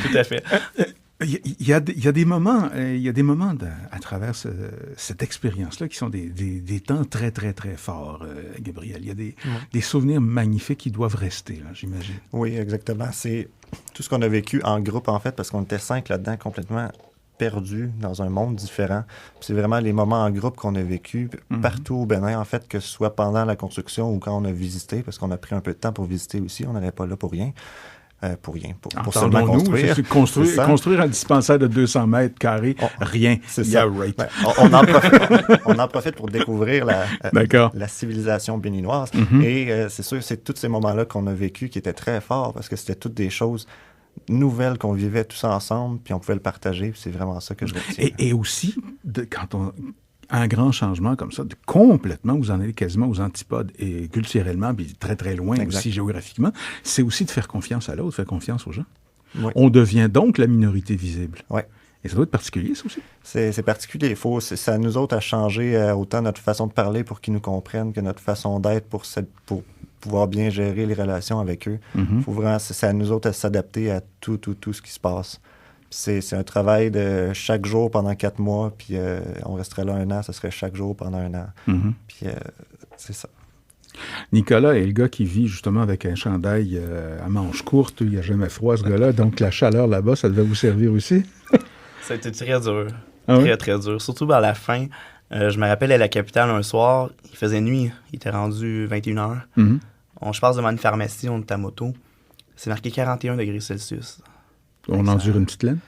Tout à fait. Il y a des moments, à travers cette expérience-là qui sont des temps très, très, très forts, Gabriel. Il y a des souvenirs magnifiques qui doivent rester, là, j'imagine. Oui, exactement. C'est tout ce qu'on a vécu en groupe, en fait, parce qu'on était 5 là-dedans, complètement perdus dans un monde différent. Puis c'est vraiment les moments en groupe qu'on a vécu partout au Bénin, en fait, que ce soit pendant la construction ou quand on a visité, parce qu'on a pris un peu de temps pour visiter aussi, on n'allait pas là pour rien. Pour seulement construire. Construire un dispensaire de 200 mètres carrés, rien. C'est yeah, ça. right. Ouais, on en profite pour découvrir la civilisation béninoise. Et c'est sûr, c'est tous ces moments-là qu'on a vécu qui étaient très forts parce que c'était toutes des choses nouvelles qu'on vivait tous ensemble, puis on pouvait le partager. Puis c'est vraiment ça que je retiens. Et aussi, quand on... Un grand changement comme ça, complètement, vous en allez quasiment aux antipodes, et culturellement, puis très, très loin aussi géographiquement, c'est aussi de faire confiance à l'autre, faire confiance aux gens. Oui. On devient donc la minorité visible. Oui. Et ça doit être particulier, ça aussi. C'est particulier. Ça nous autres a changé autant notre façon de parler pour qu'ils nous comprennent que notre façon d'être pour pouvoir bien gérer les relations avec eux. Faut vraiment, c'est à nous autres à s'adapter à tout ce qui se passe. C'est un travail de chaque jour pendant 4 mois, puis on resterait là 1 an, ce serait chaque jour pendant 1 an. Puis c'est ça. Nicolas est le gars qui vit justement avec un chandail à manches courtes. Il n'y a jamais froid, ce gars-là. Donc la chaleur là-bas, ça devait vous servir aussi? Ça a été très dur. Très dur. Surtout vers la fin. Je me rappelle à la capitale un soir, il faisait nuit. Il était rendu 21h. Je passe devant une pharmacie, on est à moto. C'est marqué 41 degrés Celsius. On endure une petite laine?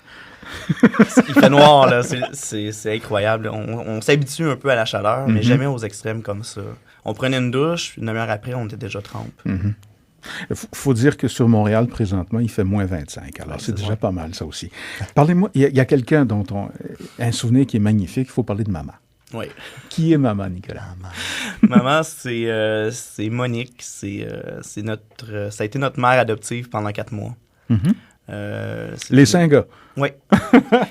Il fait noir, là. C'est incroyable. On s'habitue un peu à la chaleur, mais jamais aux extrêmes comme ça. On prenait une douche, 1 heure après, on était déjà trempe. Faut dire que sur Montréal, présentement, il fait moins 25. Alors, c'est déjà pas mal, ça aussi. Parlez-moi, il y a quelqu'un dont un souvenir qui est magnifique. Il faut parler de maman. Oui. Qui est maman, Nicolas? Maman, c'est Monique. Ça a été notre mère adoptive pendant 4 mois. Les 5 gars. Oui.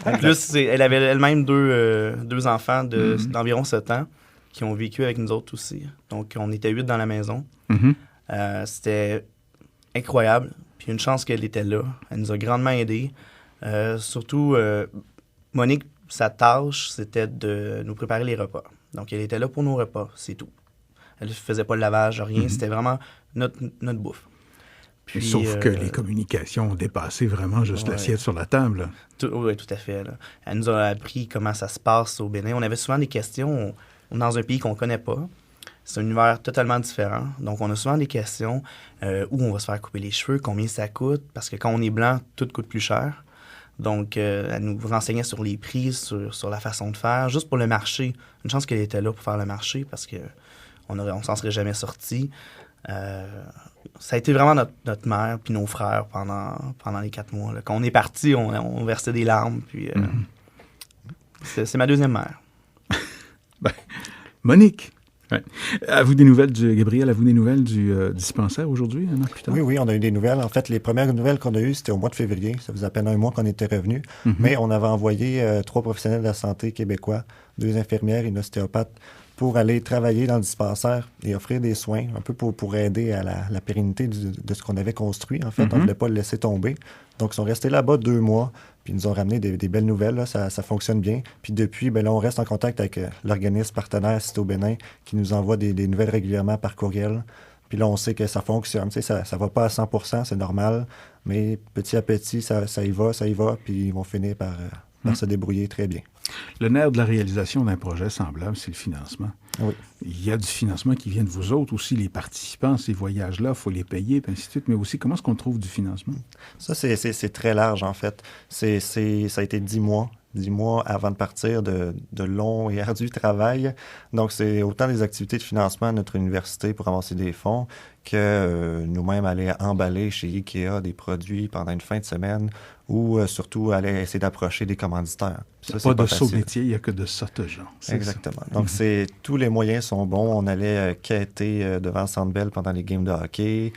En plus, elle avait elle-même 2 enfants d'environ 7 ans qui ont vécu avec nous autres aussi. Donc, on était 8 dans la maison. C'était incroyable. Puis une chance qu'elle était là. Elle nous a grandement aidés. Surtout, Monique, sa tâche, c'était de nous préparer les repas. Donc, elle était là pour nos repas, c'est tout. Elle ne faisait pas le lavage, rien. C'était vraiment notre bouffe. Puis, sauf que les communications ont dépassé vraiment juste l'assiette sur la table. Oui, tout à fait. Là. Elle nous a appris comment ça se passe au Bénin. On avait souvent des questions dans un pays qu'on ne connaît pas. C'est un univers totalement différent. Donc, on a souvent des questions où on va se faire couper les cheveux, combien ça coûte, parce que quand on est blanc, tout coûte plus cher. Donc, elle nous renseignait sur les prix, sur la façon de faire, juste pour le marché. Une chance qu'elle était là pour faire le marché, parce qu'on s'en serait jamais sorti. Ça a été vraiment notre mère puis nos frères pendant les 4 mois. Là. Quand on est parti, on versait des larmes. Puis c'est ma deuxième mère. Monique, avez-vous des nouvelles Gabriel, avez-vous des nouvelles du dispensaire aujourd'hui, un an plus tard? Oui, on a eu des nouvelles. En fait, les premières nouvelles qu'on a eues, c'était au mois de février. Ça faisait à peine 1 mois qu'on était revenus. Mais on avait envoyé 3 professionnels de la santé québécois, 2 infirmières et une ostéopathe, pour aller travailler dans le dispensaire et offrir des soins, un peu pour aider à la pérennité de ce qu'on avait construit. En fait, on ne voulait pas le laisser tomber. Donc, ils sont restés là-bas 2 mois, puis ils nous ont ramené des belles nouvelles. Là, ça fonctionne bien. Puis depuis, là, on reste en contact avec l'organisme partenaire Cité au Bénin, qui nous envoie des nouvelles régulièrement par courriel. Puis là, on sait que ça fonctionne. Tu sais, ça va pas à 100%, c'est normal, mais petit à petit, ça y va, puis ils vont finir par se débrouiller très bien. Le nerf de la réalisation d'un projet semblable, c'est le financement. Oui. Il y a du financement qui vient de vous autres aussi, les participants, ces voyages-là, il faut les payer, puis ainsi de suite, mais aussi, comment est-ce qu'on trouve du financement? Ça, c'est très large, en fait. Ça a été 10 mois. 10 mois avant de partir de longs et ardus travail. Donc, c'est autant des activités de financement à notre université pour avancer des fonds que nous-mêmes aller emballer chez IKEA des produits pendant une fin de semaine ou surtout aller essayer d'approcher des commanditaires. Ça, pas de saut métier, il n'y a que de sotte-gens. Exactement. Ça. Donc, tous les moyens sont bons. On allait quêter devant le Centre Bell pendant les games de hockey.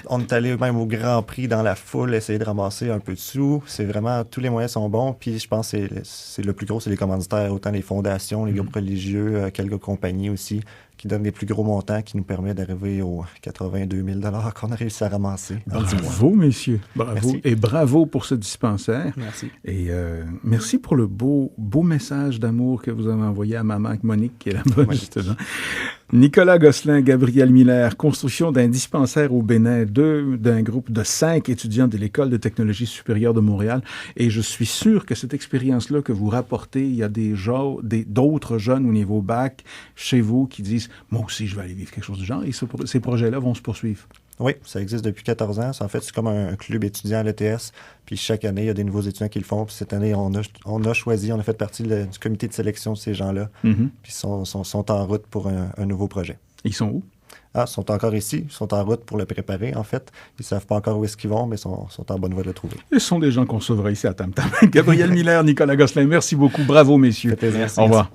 On est allé même au Grand Prix dans la foule, essayer de ramasser un peu de sous. C'est vraiment, tous les moyens sont bons. Puis je pense que c'est le plus gros, c'est les commanditaires, autant les fondations, les groupes religieux, quelques compagnies aussi qui donne les plus gros montants, qui nous permet d'arriver aux 82 000 $ qu'on a réussi à ramasser. Bravo, messieurs. Bravo. Merci. Et bravo pour ce dispensaire. Merci. Et merci pour le beau message d'amour que vous avez envoyé à maman Monique, qui est là-bas, justement. Nicolas Gosselin, Gabriel Miller, construction d'un dispensaire au Bénin, d'un groupe de 5 étudiants de l'École de technologie supérieure de Montréal. Et je suis sûr que cette expérience-là que vous rapportez, il y a d'autres jeunes au niveau bac chez vous qui disent « Moi aussi, je vais aller vivre quelque chose du genre ». Et ces projets-là vont se poursuivre. Oui, ça existe depuis 14 ans. En fait, c'est comme un club étudiant à l'ETS. Puis chaque année, il y a des nouveaux étudiants qui le font. Puis cette année, on a fait partie du comité de sélection de ces gens-là. Mm-hmm. Puis sont en route pour un nouveau projet. Ils sont où? Ils sont encore ici. Ils sont en route pour le préparer, en fait. Ils ne savent pas encore où est-ce qu'ils vont, mais sont en bonne voie de le trouver. Ce sont des gens qu'on sauvera ici à Tam Tam. Gabriel Miller, Nicolas Gosselin, merci beaucoup. Bravo, messieurs. Merci. Au revoir.